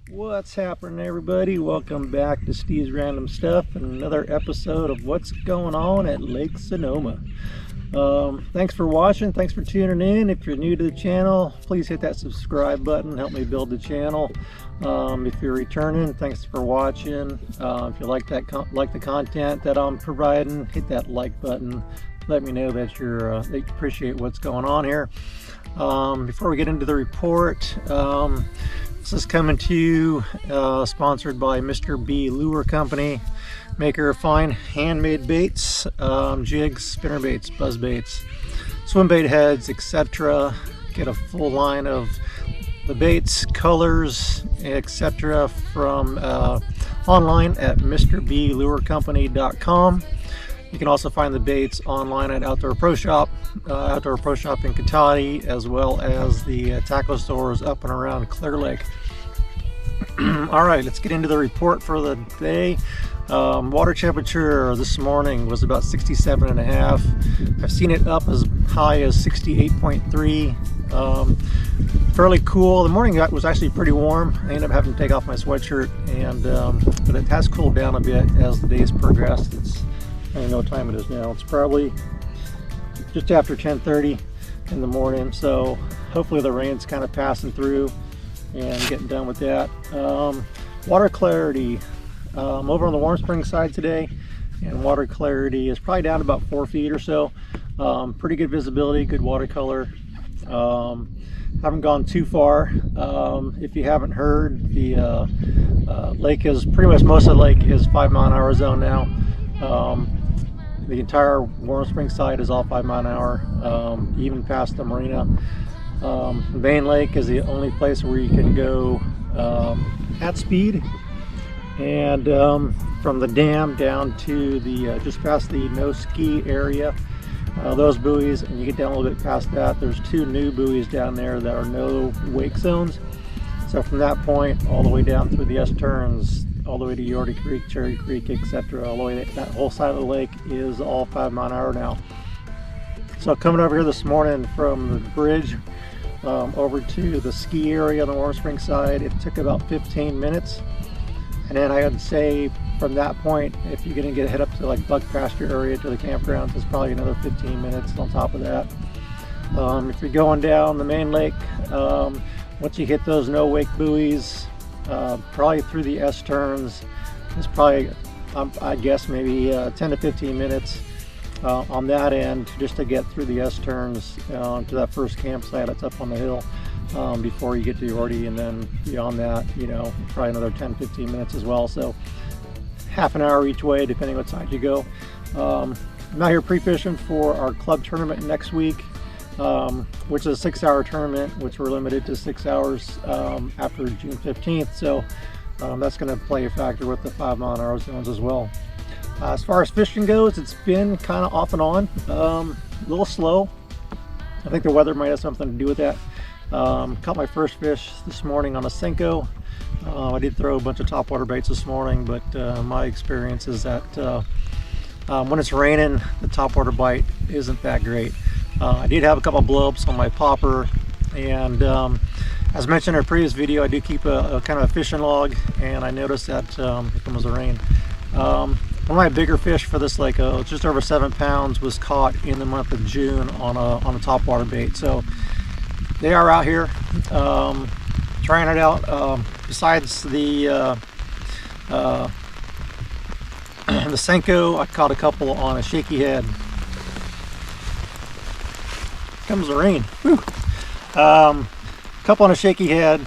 What's happening, everybody? Welcome back to Steve's Random Stuff and another episode of what's going on at Lake Sonoma. Thanks for watching. Thanks for tuning in. If you're new to the channel, please hit that subscribe button. Help me build the channel. If you're returning, thanks for watching. If you like the content that I'm providing, hit that like button. Let me know that you appreciate what's going on here. Before we get into the report, this is coming to you sponsored by Mr. B Lure Company, maker of fine handmade baits, jigs, spinner baits, buzz baits, swim bait heads, etc. Get a full line of the baits, colors, etc. from online at MrBLureCompany.com. You can also find the baits online at Outdoor Pro Shop in Katati, as well as the tackle stores up and around Clear Lake. All right, let's get into the report for the day. Water temperature this morning was about 67.5. I've seen it up as high as 68.3. Fairly cool. The morning was actually pretty warm. I ended up having to take off my sweatshirt, but it has cooled down a bit as the days progressed. I don't know what time it is now. It's probably just after 10:30 in the morning, so hopefully the rain's kind of passing through and getting done with that. Water clarity over on the Warm Springs side today, and water clarity is probably down about 4 feet or so. Pretty good visibility, good watercolor. Haven't gone too far. If you haven't heard, the lake is pretty much, most of the lake is 5 mile an hour zone now. The entire Warm Springs side is all 5 mile an hour, even past the marina. Vane Lake is the only place where you can go at speed, and from the dam down to the just past the no ski area, those buoys, and you get down a little bit past that, there's 2 new buoys down there that are no wake zones. So from that point all the way down through the S-turns, all the way to Yorty Creek, Cherry Creek, etc., all the way, that whole side of the lake is all 5 mile an hour now. So coming over here this morning from the bridge over to the ski area on the Warm Springs side, it took about 15 minutes. And then I would say from that point, if you're going to head up to like Buck Pasture area to the campgrounds, it's probably another 15 minutes on top of that. If you're going down the main lake, once you hit those no wake buoys, probably through the S-turns, it's probably, I guess, maybe 10 to 15 minutes on that end just to get through the S-turns to that first campsite that's up on the hill before you get to Yorty, and then beyond that, probably another 10-15 minutes as well. So half an hour each way, depending what side you go. I'm out here pre-fishing for our club tournament next week, which is a 6-hour tournament, which we're limited to 6 hours after June 15th. So that's going to play a factor with the 5 mile an hour zones as well. As far as fishing goes, it's been kind of off and on, a little slow. I think the weather might have something to do with that. Caught my first fish this morning on a Senko. I did throw a bunch of topwater baits this morning, but my experience is that when it's raining, the topwater bite isn't that great. I did have a couple blowups on my popper, and as mentioned in a previous video, I do keep a kind of a fishing log, and I noticed that here comes the rain. One of my bigger fish for this lake, just over 7 pounds, was caught in the month of June on a topwater bait. So they are out here trying it out. Besides the Senko, I caught a couple on a shaky head. Comes the rain. Couple on a shaky head.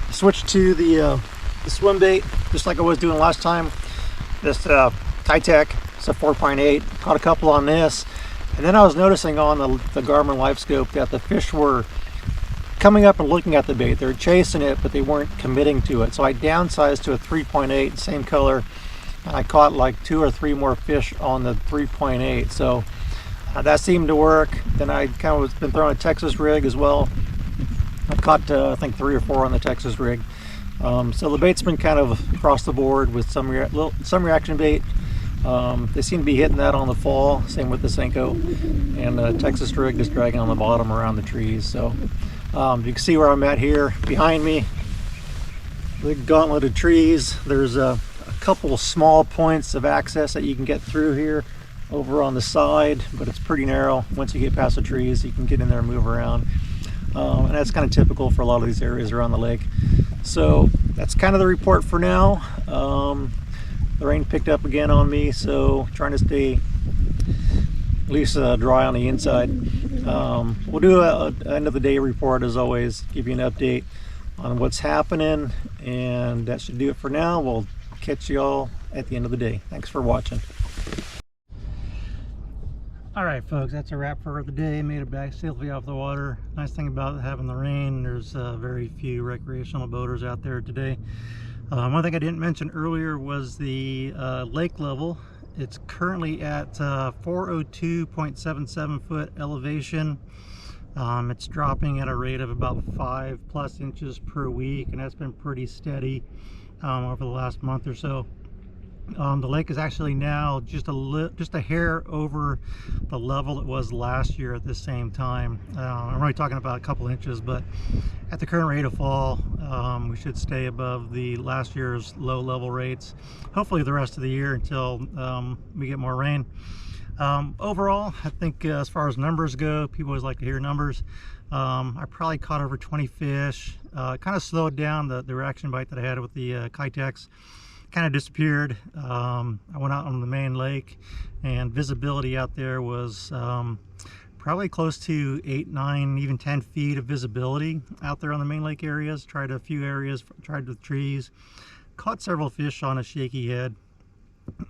Switched to the swim bait, just like I was doing last time. This Titech, it's a 4.8. Caught a couple on this, and then I was noticing on the Garmin Live Scope that the fish were coming up and looking at the bait. They were chasing it, but they weren't committing to it. So I downsized to a 3.8, same color, and I caught like 2 or 3 more fish on the 3.8. So that seemed to work. Then I kind of been throwing a Texas rig as well. I caught I think 3 or 4 on the Texas rig. So the bait's been kind of across the board with some reaction bait. They seem to be hitting that on the fall, same with the Senko, and the Texas rig just dragging on the bottom around the trees. So you can see where I'm at here. Behind me big gauntlet of trees. There's a couple small points of access that you can get through here over on the side, but it's pretty narrow. Once you get past the trees, you can get in there and move around. And that's kind of typical for a lot of these areas around the lake. So that's kind of the report for now. The rain picked up again on me, so trying to stay at least dry on the inside. We'll do an end of the day report as always, give you an update on what's happening, and that should do it for now. We'll catch you all at the end of the day. Thanks for watching. All right, folks, that's a wrap for the day. Made it back safely off the water. Nice thing about having the rain, there's very few recreational boaters out there today. One thing I didn't mention earlier was the lake level. It's currently at 402.77 foot elevation. It's dropping at a rate of about 5+ inches per week, and that's been pretty steady over the last month or so. The lake is actually now just a hair over the level it was last year at the same time. I'm only talking about a couple inches, but at the current rate of fall, we should stay above the last year's low level rates, hopefully the rest of the year until we get more rain. Overall, I think as far as numbers go, people always like to hear numbers. I probably caught over 20 fish. Kind of slowed down the reaction bite that I had with the Kitex. Kind of disappeared. I went out on the main lake, and visibility out there was probably close to 8, 9, even 10 feet of visibility out there on the main lake areas. Tried a few areas, tried with trees, caught several fish on a shaky head.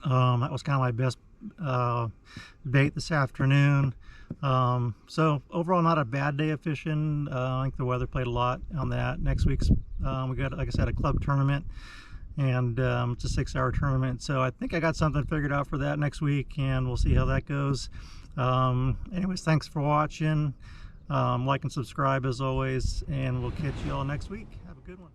That was kind of my best bait this afternoon. So overall, not a bad day of fishing. I think the weather played a lot on that. Next week's we got, like I said, a club tournament, and it's a 6-hour tournament, so I think I got something figured out for that next week, and we'll see how that goes. Anyways, thanks for watching. Like and subscribe as always, and we'll catch you all next week. Have a good one.